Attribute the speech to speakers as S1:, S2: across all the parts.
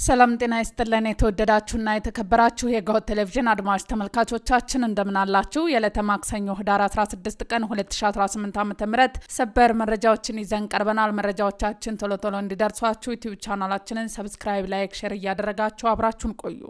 S1: ሰላም ጤና ይስጥልን የተወደዳችሁና የተከበራችሁ የጎህ ቴሌቪዥን አድማጭ ተመልካቾቻችን እንደምን አላችሁ? የዕለተ ማክሰኞ ህዳር 16 ቀን 2018 ዓ.ም ሰበር መረጃዎችን ይዘን ቀርበናል። መረጃዎቻችን ቶሎ ቶሎ እንዲደርሷችሁ ዩቲዩብ ቻናላችንን ሰብስክራይብ፣ ላይክ፣ ሼር እያደረጋችሁ አብራችሁን ቆዩ።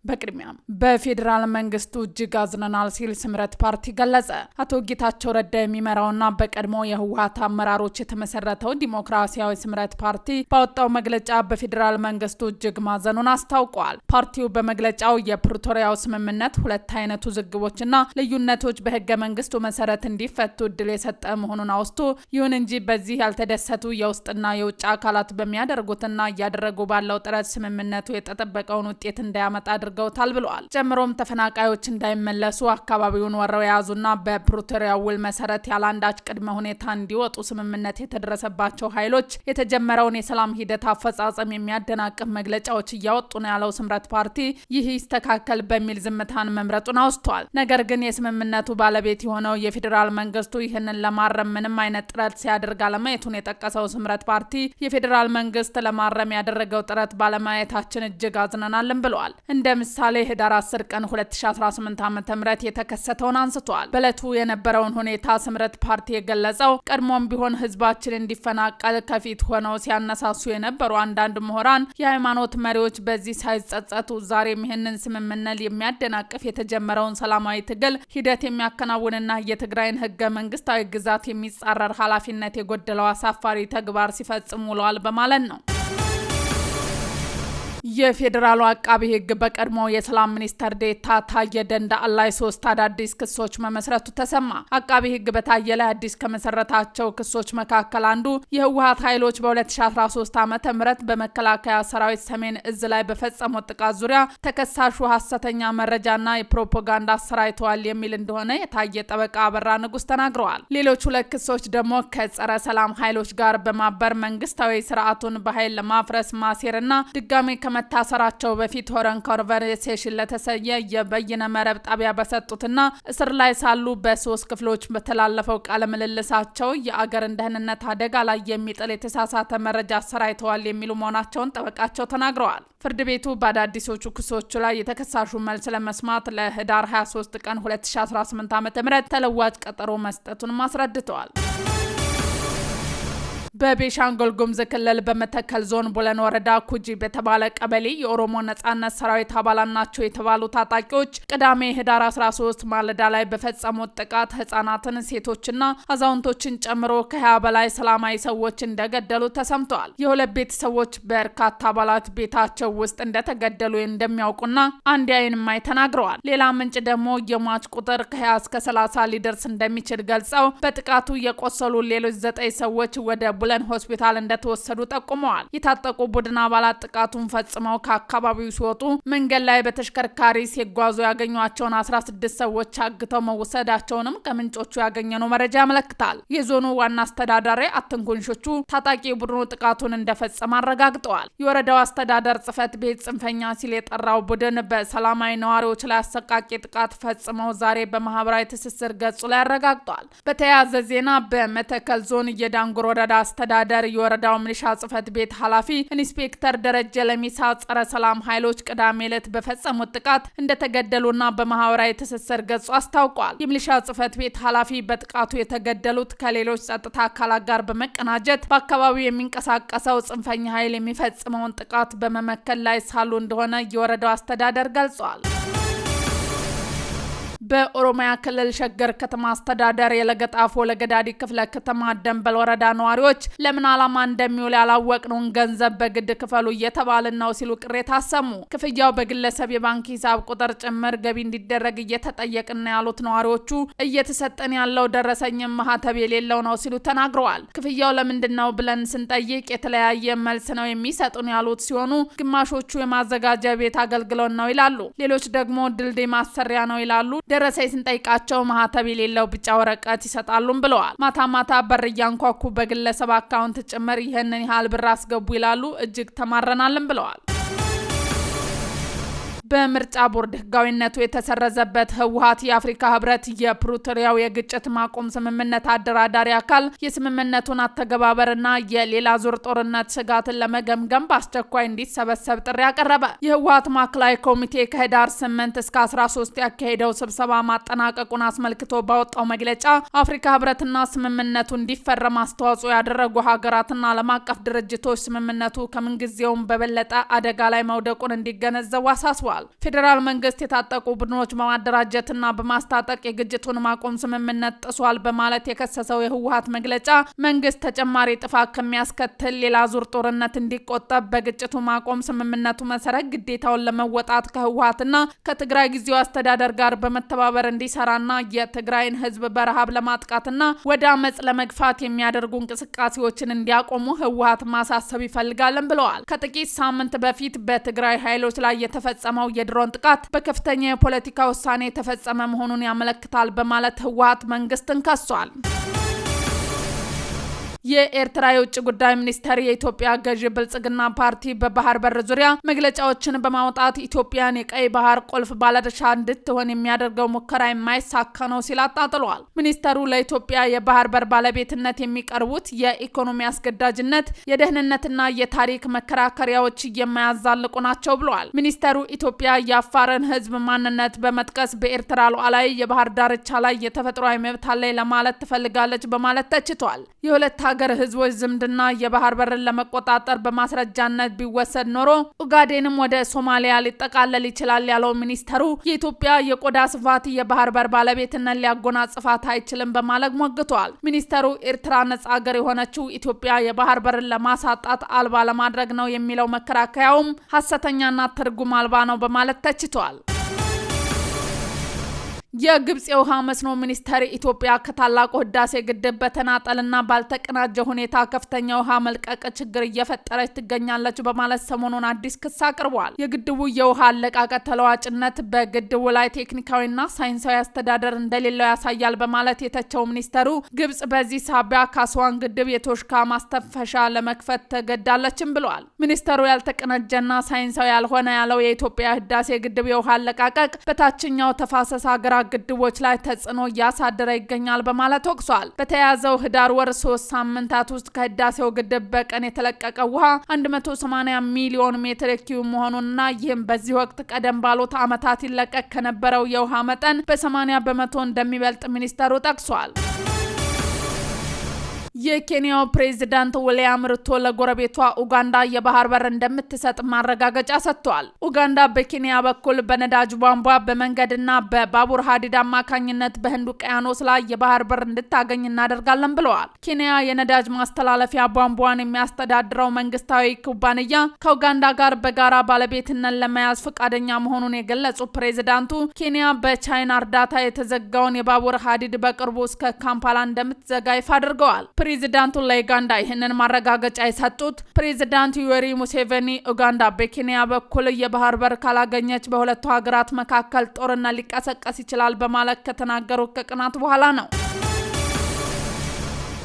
S1: በቅድሚያም በፌዴራል መንግስቱ እጅግ አዝነናል ሲል ስምረት ፓርቲ ገለጸ። አቶ ጌታቸው ረዳ የሚመራውና በቀድሞ የህወሓት አመራሮች የተመሰረተው ዲሞክራሲያዊ ስምረት ፓርቲ ባወጣው መግለጫ በፌዴራል መንግስቱ እጅግ ማዘኑን አስታውቋል። ፓርቲው በመግለጫው የፕሪቶሪያው ስምምነት ሁለት አይነት ውዝግቦችና ልዩነቶች በህገ መንግስቱ መሰረት እንዲፈቱ እድል የሰጠ መሆኑን አውስቶ ይሁን እንጂ በዚህ ያልተደሰቱ የውስጥና የውጭ አካላት በሚያደርጉትና እያደረጉ ባለው ጥረት ስምምነቱ የተጠበቀውን ውጤት እንዳያመጣ ገውታል ብለዋል። ጨምሮም ተፈናቃዮች እንዳይመለሱ አካባቢውን ወረው የያዙና በፕሪቶሪያው ውል መሰረት ያላንዳች ቅድመ ሁኔታ እንዲወጡ ስምምነት የተደረሰባቸው ኃይሎች የተጀመረውን የሰላም ሂደት አፈጻጸም የሚያደናቅፍ መግለጫዎች እያወጡ ነው ያለው ስምረት ፓርቲ ይህ ይስተካከል በሚል ዝምታን መምረጡን አውስቷል። ነገር ግን የስምምነቱ ባለቤት የሆነው የፌዴራል መንግስቱ ይህንን ለማረም ምንም አይነት ጥረት ሲያደርግ አለማየቱን የጠቀሰው ስምረት ፓርቲ የፌዴራል መንግስት ለማረም ያደረገው ጥረት ባለማየታችን እጅግ አዝነናልን ብለዋል። እንደ ምሳሌ ህዳር 10 ቀን 2018 ዓ.ም የተከሰተውን አንስቷል። በእለቱ የነበረውን ሁኔታ ስምረት ፓርቲ የገለጸው ቀድሞም ቢሆን ህዝባችን እንዲፈናቀል ከፊት ሆነው ሲያነሳሱ የነበሩ አንዳንድ ምሁራን፣ የሃይማኖት መሪዎች በዚህ ሳይጸጸቱ ዛሬም ይህንን ስምምነት የሚያደናቅፍ የተጀመረውን ሰላማዊ ትግል ሂደት የሚያከናውንና የትግራይን ህገ መንግስታዊ ግዛት የሚጻረር ኃላፊነት የጎደለው አሳፋሪ ተግባር ሲፈጽሙ ውለዋል በማለት ነው። የፌዴራሉ አቃቢ ህግ በቀድሞ የሰላም ሚኒስተር ዴኤታ ታየ ደንደአ ላይ 3 አዳዲስ ክሶች መመስረቱ ተሰማ። አቃቢ ህግ በታየ ላይ አዲስ ከመሰረታቸው ክሶች መካከል አንዱ የህወሓት ኃይሎች በ2013 ዓ.ም በመከላከያ ሰራዊት ሰሜን እዝ ላይ በፈጸሙት ጥቃት ዙሪያ ተከሳሹ ሐሰተኛ መረጃና የፕሮፓጋንዳ አሰራጭተዋል የሚል እንደሆነ የታየ ጠበቃ አበራ ንጉስ ተናግረዋል። ሌሎች 2 ክሶች ደግሞ ከጸረ ሰላም ኃይሎች ጋር በማበር መንግስታዊ ስርዓቱን በኃይል ለማፍረስ ማሴርና ድጋሜ መታሰራቸው በፊት ሆረን ኮንቨርሴሽን ለተሰየ የበይነ መረብ ጣቢያ በሰጡትና እስር ላይ ሳሉ በ3 ክፍሎች በተላለፈው ቃለ ምልልሳቸው የአገርን ደህንነት አደጋ ላይ የሚጥል የተሳሳተ መረጃ አሰራጭተዋል የሚሉ መሆናቸውን ጠበቃቸው ተናግረዋል። ፍርድ ቤቱ በአዳዲሶቹ ክሶቹ ላይ የተከሳሹ መልስ ለመስማት ለህዳር 23 ቀን 2018 ዓ.ም ተለዋጭ ቀጠሮ መስጠቱን አስረድተዋል። በቤሻንጉል ጉሙዝ ክልል በመተከል ዞን ቡለን ወረዳ ኩጂ በተባለ ቀበሌ የኦሮሞ ነጻነት ሰራዊት አባላት ናቸው የተባሉ ታጣቂዎች ቅዳሜ ህዳር 13 ማለዳ ላይ በፈጸሙት ጥቃት ህጻናትን፣ ሴቶችና አዛውንቶችን ጨምሮ ከ20 በላይ ሰላማዊ ሰዎች እንደገደሉ ተሰምተዋል። የሁለት ቤተሰቦች በርካታ አባላት ቤታቸው ውስጥ እንደተገደሉ እንደሚያውቁና አንድ የዓይን እማኝ ተናግረዋል። ሌላ ምንጭ ደግሞ የሟች ቁጥር ከ20 እስከ 30 ሊደርስ እንደሚችል ገልጸው በጥቃቱ የቆሰሉ ሌሎች 9 ሰዎች ወደ ቡለን ሆስፒታል እንደተወሰዱ ጠቁመዋል። የታጠቁ ቡድን አባላት ጥቃቱን ፈጽመው ከአካባቢው ሲወጡ መንገድ ላይ በተሽከርካሪ ሲጓዙ ያገኟቸውን 16 ሰዎች አግተው መወሰዳቸውንም ከምንጮቹ ያገኘነው መረጃ ያመለክታል። የዞኑ ዋና አስተዳዳሪ አትንኩንሾቹ ታጣቂ ቡድኑ ጥቃቱን እንደፈጸመ አረጋግጠዋል። የወረዳው አስተዳደር ጽህፈት ቤት ጽንፈኛ ሲል የጠራው ቡድን በሰላማዊ ነዋሪዎች ላይ አሰቃቂ ጥቃት ፈጽመው ዛሬ በማህበራዊ ትስስር ገጹ ላይ አረጋግጧል። በተያያዘ ዜና በመተከል ዞን የዳንጉር ወረዳ አስተዳደር የወረዳው ሚሊሻ ጽህፈት ቤት ኃላፊ ኢንስፔክተር ደረጀ ለሚሳ ጸረ ሰላም ኃይሎች ቅዳሜ ዕለት በፈጸሙት ጥቃት እንደተገደሉና በማህበራዊ ትስስር ገጹ አስታውቋል። የሚሊሻ ጽህፈት ቤት ኃላፊ በጥቃቱ የተገደሉት ከሌሎች ጸጥታ አካላት ጋር በመቀናጀት በአካባቢው የሚንቀሳቀሰው ጽንፈኛ ኃይል የሚፈጽመውን ጥቃት በመመከል ላይ ሳሉ እንደሆነ የወረዳው አስተዳደር ገልጿል። በኦሮሚያ ክልል ሸገር ከተማ አስተዳደር የለገጣፎ ለገዳዲ ክፍለ ከተማ ደንበል ወረዳ ነዋሪዎች ለምን ዓላማ እንደሚውል ያላወቅነውን ገንዘብ በግድ ክፈሉ እየተባልን ነው ሲሉ ቅሬታ አሰሙ። ክፍያው በግለሰብ የባንክ ሂሳብ ቁጥር ጭምር ገቢ እንዲደረግ እየተጠየቅን ያሉት ነዋሪዎቹ እየተሰጠን ያለው ደረሰኝም ማህተብ የሌለው ነው ሲሉ ተናግረዋል። ክፍያው ለምንድን ነው ብለን ስንጠይቅ የተለያየ መልስ ነው የሚሰጡን ያሉት ሲሆኑ ግማሾቹ የማዘጋጃ ቤት አገልግሎት ነው ይላሉ። ሌሎች ደግሞ ድልድይ ማሰሪያ ነው ይላሉ። ደረሰኝ ስንጠይቃቸው ማህተብ የሌለው ቢጫ ወረቀት ይሰጣሉም ብለዋል። ማታ ማታ በር እያንኳኩ በግለሰብ አካውንት ጭምር ይህንን ያህል ብር አስገቡ ይላሉ። እጅግ ተማረናልን ብለዋል። በምርጫ ቦርድ ህጋዊነቱ የተሰረዘበት ህወሓት የአፍሪካ ህብረት የፕሪቶሪያው የግጭት ማቆም ስምምነት አደራዳሪ አካል የስምምነቱን አተገባበርና የሌላ ዙር ጦርነት ስጋትን ለመገምገም በአስቸኳይ እንዲሰበሰብ ጥሪ አቀረበ። የህወሓት ማዕከላዊ ኮሚቴ ከህዳር 8 እስከ 13 ያካሄደው ስብሰባ ማጠናቀቁን አስመልክቶ ባወጣው መግለጫ አፍሪካ ህብረትና ስምምነቱ እንዲፈረም አስተዋጽኦ ያደረጉ ሀገራትና ዓለም አቀፍ ድርጅቶች ስምምነቱ ከምንጊዜውም በበለጠ አደጋ ላይ መውደቁን እንዲገነዘቡ አሳስቧል። ፌዴራል መንግስት የታጠቁ ቡድኖች በማደራጀትና በማስታጠቅ የግጭቱን ማቆም ስምምነት ጥሷል በማለት የከሰሰው የህወሓት መግለጫ መንግስት ተጨማሪ ጥፋት ከሚያስከትል ሌላ ዙር ጦርነት እንዲቆጠብ በግጭቱ ማቆም ስምምነቱ መሰረት ግዴታውን ለመወጣት ከህወሓትና ከትግራይ ጊዜያዊ አስተዳደር ጋር በመተባበር እንዲሰራና የትግራይን ህዝብ በረሃብ ለማጥቃትና ወደ አመጽ ለመግፋት የሚያደርጉ እንቅስቃሴዎችን እንዲያቆሙ ህወሓት ማሳሰብ ይፈልጋልን ብለዋል። ከጥቂት ሳምንት በፊት በትግራይ ኃይሎች ላይ የተፈጸመው የድሮን ጥቃት በከፍተኛ የፖለቲካ ውሳኔ የተፈጸመ መሆኑን ያመለክታል በማለት ህወሓት መንግስትን ከሷል። የኤርትራ የውጭ ጉዳይ ሚኒስቴር የኢትዮጵያ ገዢ ብልጽግና ፓርቲ በባህር በር ዙሪያ መግለጫዎችን በማውጣት ኢትዮጵያን የቀይ ባህር ቁልፍ ባለድርሻ እንድትሆን የሚያደርገው ሙከራ የማይሳካ ነው ሲል አጣጥሏል። ሚኒስቴሩ ለኢትዮጵያ የባህር በር ባለቤትነት የሚቀርቡት የኢኮኖሚ አስገዳጅነት፣ የደህንነትና የታሪክ መከራከሪያዎች የማያዛልቁ ናቸው ብለዋል። ሚኒስቴሩ ኢትዮጵያ የአፋርን ህዝብ ማንነት በመጥቀስ በኤርትራ ሉዓላዊ የባህር ዳርቻ ላይ የተፈጥሯዊ መብት አለኝ ለማለት ትፈልጋለች በማለት ተችቷል። የሁለት ሀገር ህዝቦች ዝምድና የባህር በርን ለመቆጣጠር በማስረጃነት ቢወሰድ ኖሮ ኡጋዴንም ወደ ሶማሊያ ሊጠቃለል ይችላል ያለው ሚኒስተሩ የኢትዮጵያ የቆዳ ስፋት የባህር በር ባለቤትነት ሊያጎናጽፋት አይችልም በማለት ሞግቷል። ሚኒስተሩ ኤርትራ ነጻ ሀገር የሆነችው ኢትዮጵያ የባህር በርን ለማሳጣት አልባ ለማድረግ ነው የሚለው መከራከያውም ሐሰተኛና ትርጉም አልባ ነው በማለት ተችቷል። የግብጽ የውሃ መስኖ ሚኒስቴር ኢትዮጵያ ከታላቁ ህዳሴ ግድብ በተናጠልና ባልተቀናጀ ሁኔታ ከፍተኛ ውሃ መልቀቅ ችግር እየፈጠረች ትገኛለች በማለት ሰሞኑን አዲስ ክስ አቅርቧል። የግድቡ የውሃ አለቃቀቅ ተለዋጭነት በግድቡ ላይ ቴክኒካዊና ሳይንሳዊ አስተዳደር እንደሌለው ያሳያል በማለት የተቸው ሚኒስቴሩ ግብጽ በዚህ ሳቢያ ከአስዋን ግድብ የቶሽካ ማስተፈሻ ለመክፈት ተገዳለችም ብለዋል። ሚኒስቴሩ ያልተቀናጀና ሳይንሳዊ ያልሆነ ያለው የኢትዮጵያ ህዳሴ ግድብ የውሃ አለቃቀቅ በታችኛው ተፋሰስ ሀገራት ግድቦች ላይ ተጽዕኖ እያሳደረ ይገኛል በማለት ወቅሷል። በተያያዘው ህዳር ወር 3 ሳምንታት ውስጥ ከህዳሴው ግድብ በቀን የተለቀቀው ውሃ 180 ሚሊዮን ሜትር ኪዩብ መሆኑንና ይህም በዚህ ወቅት ቀደም ባሉት ዓመታት ይለቀቅ ከነበረው የውሃ መጠን በ80 በመቶ እንደሚበልጥ ሚኒስተሩ ጠቅሷል። የኬንያው ፕሬዝዳንት ዊሊያም ሩቶ ለጎረቤቷ ኡጋንዳ የባህር በር እንደምትሰጥ ማረጋገጫ ሰጥቷል። ኡጋንዳ በኬንያ በኩል በነዳጅ ቧንቧ በመንገድና በባቡር ሀዲድ አማካኝነት በህንድ ውቅያኖስ ላይ የባህር በር እንድታገኝ እናደርጋለን ብለዋል። ኬንያ የነዳጅ ማስተላለፊያ ቧንቧን የሚያስተዳድረው መንግስታዊ ኩባንያ ከኡጋንዳ ጋር በጋራ ባለቤትነት ለመያዝ ፈቃደኛ መሆኑን የገለጹት ፕሬዝዳንቱ ኬንያ በቻይና እርዳታ የተዘጋውን የባቡር ሀዲድ በቅርቡ እስከ ካምፓላ እንደምትዘጋ ይፋ አድርገዋል። ፕሬዝዳንቱ ለኡጋንዳ ይህንን ማረጋገጫ የሰጡት ፕሬዝዳንት ዩዌሪ ሙሴቬኒ ኡጋንዳ በኬንያ በኩል የባህር በር ካላገኘች በሁለቱ ሀገራት መካከል ጦርነት ሊቀሰቀስ ይችላል በማለት ከተናገሩ ከቀናት በኋላ ነው።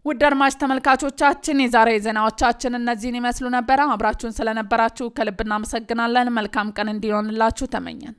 S1: ውድ አድማጭ ተመልካቾቻችን የዛሬ ዜናዎቻችን እነዚህን ይመስሉ ነበር። አብራችሁን ስለነበራችሁ ከልብ እናመሰግናለን። መልካም ቀን እንዲሆንላችሁ ተመኘን።